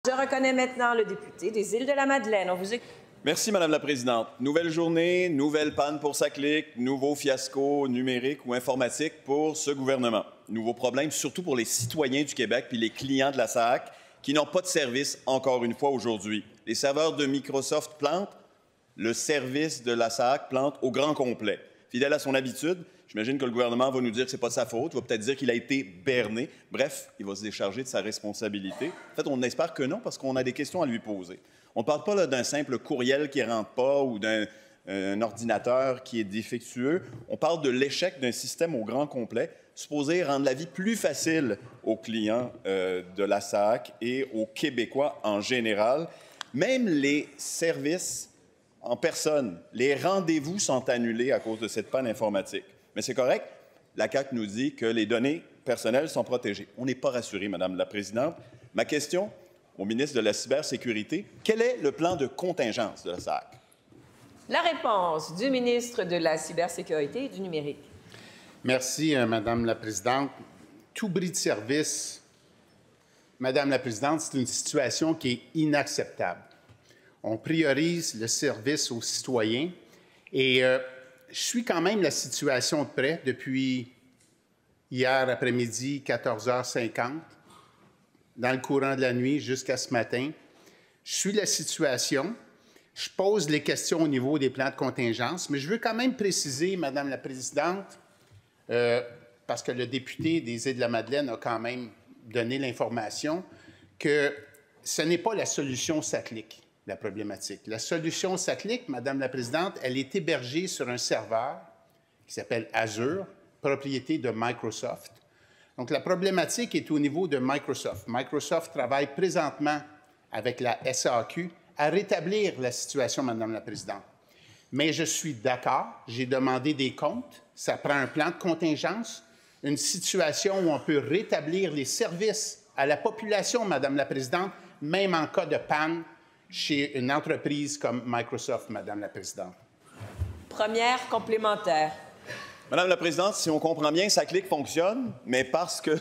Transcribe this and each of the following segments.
Je reconnais maintenant le député des Îles-de-la-Madeleine. On vous écoute. Merci, Madame la Présidente. Nouvelle journée, nouvelle panne pour SACLIC, nouveau fiasco numérique ou informatique pour ce gouvernement. Nouveau problème, surtout pour les citoyens du Québec puis les clients de la SAC qui n'ont pas de service, encore une fois, aujourd'hui. Les serveurs de Microsoft plantent, le service de la SAC plante au grand complet. Fidèle à son habitude, j'imagine que le gouvernement va nous dire que ce n'est pas de sa faute, va peut-être dire qu'il a été berné. Bref, il va se décharger de sa responsabilité. En fait, on espère que non, parce qu'on a des questions à lui poser. On ne parle pas d'un simple courriel qui ne rentre pas ou d'un ordinateur qui est défectueux. On parle de l'échec d'un système au grand complet, supposé rendre la vie plus facile aux clients de la SAC et aux Québécois en général. Même les services en personne, les rendez-vous sont annulés à cause de cette panne informatique. Mais c'est correct, la CAQ nous dit que les données personnelles sont protégées. On n'est pas rassuré, Madame la Présidente. Ma question au ministre de la Cybersécurité, quel est le plan de contingence de la SAC? La réponse du ministre de la Cybersécurité et du Numérique. Merci, Madame la Présidente. Tout bris de service, Madame la Présidente, c'est une situation qui est inacceptable. On priorise le service aux citoyens et je suis quand même la situation de près depuis hier après-midi, 14h50, dans le courant de la nuit jusqu'à ce matin. Je suis la situation, je pose les questions au niveau des plans de contingence, mais je veux quand même préciser, Madame la Présidente, parce que le député des Îles-de-la-Madeleine a quand même donné l'information, que ce n'est pas la solution SACLIC, la problématique. La solution SACLIC, Madame la Présidente, elle est hébergée sur un serveur qui s'appelle Azure, propriété de Microsoft. Donc, la problématique est au niveau de Microsoft. Microsoft travaille présentement avec la SAQ à rétablir la situation, Madame la Présidente. Mais je suis d'accord, j'ai demandé des comptes, ça prend un plan de contingence, une situation où on peut rétablir les services à la population, Madame la Présidente, même en cas de panne chez une entreprise comme Microsoft, Madame la Présidente. Première complémentaire. Madame la Présidente, si on comprend bien, SACLIC fonctionne, mais parce que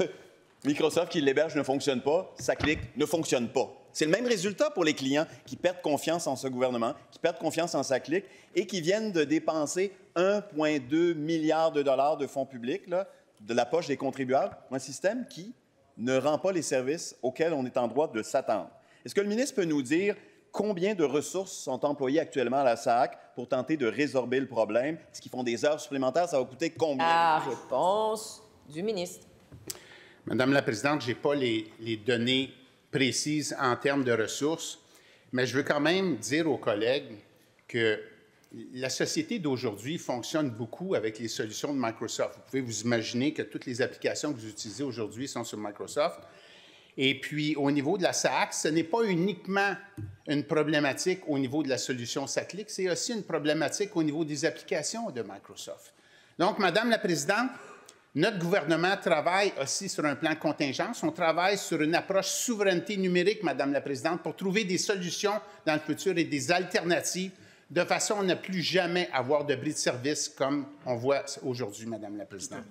Microsoft qui l'héberge ne fonctionne pas, SACLIC ne fonctionne pas. C'est le même résultat pour les clients qui perdent confiance en ce gouvernement, qui perdent confiance en SACLIC et qui viennent de dépenser 1,2 milliard de dollars de fonds publics là, de la poche des contribuables pour un système qui ne rend pas les services auxquels on est en droit de s'attendre. Est-ce que le ministre peut nous dire combien de ressources sont employées actuellement à la SAC pour tenter de résorber le problème? Est-ce qu'ils font des heures supplémentaires? Ça va coûter combien? La réponse du ministre. Madame la Présidente, je n'ai pas les données précises en termes de ressources, mais je veux quand même dire aux collègues que la société d'aujourd'hui fonctionne beaucoup avec les solutions de Microsoft. Vous pouvez vous imaginer que toutes les applications que vous utilisez aujourd'hui sont sur Microsoft. Et puis, au niveau de la SAC, ce n'est pas uniquement une problématique au niveau de la solution SACLIC, c'est aussi une problématique au niveau des applications de Microsoft. Donc, Madame la Présidente, notre gouvernement travaille aussi sur un plan de contingence. On travaille sur une approche souveraineté numérique, Madame la Présidente, pour trouver des solutions dans le futur et des alternatives de façon à ne plus jamais avoir de bris de service comme on voit aujourd'hui, Madame la Présidente.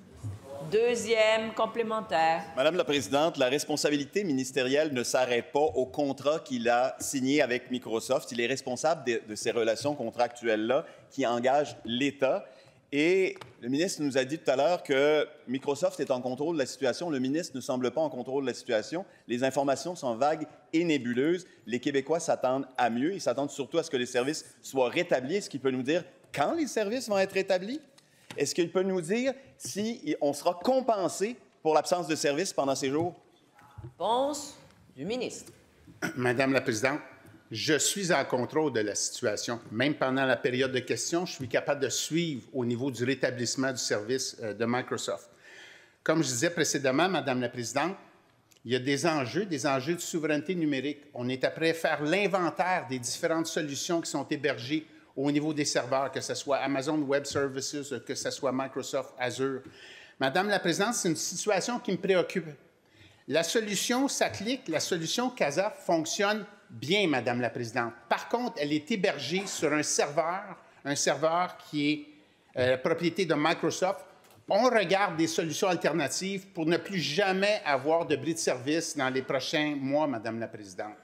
Deuxième complémentaire. Madame la Présidente, la responsabilité ministérielle ne s'arrête pas au contrat qu'il a signé avec Microsoft. Il est responsable de ces relations contractuelles-là qui engagent l'État. Et le ministre nous a dit tout à l'heure que Microsoft est en contrôle de la situation. Le ministre ne semble pas en contrôle de la situation. Les informations sont vagues et nébuleuses. Les Québécois s'attendent à mieux. Ils s'attendent surtout à ce que les services soient rétablis. Est-ce qu'il peut nous dire quand les services vont être rétablis? Est-ce qu'il peut nous dire si on sera compensé pour l'absence de service pendant ces jours? Réponse du ministre. Madame la Présidente, je suis en contrôle de la situation. Même pendant la période de questions, je suis capable de suivre au niveau du rétablissement du service de Microsoft. Comme je disais précédemment, Madame la Présidente, il y a des enjeux de souveraineté numérique. On est après faire l'inventaire des différentes solutions qui sont hébergées au niveau des serveurs, que ce soit Amazon Web Services, que ce soit Microsoft Azure. Madame la Présidente, c'est une situation qui me préoccupe. La solution SACLIC, la solution CASA fonctionne bien, Madame la Présidente. Par contre, elle est hébergée sur un serveur qui est propriété de Microsoft. On regarde des solutions alternatives pour ne plus jamais avoir de bris de service dans les prochains mois, Madame la Présidente.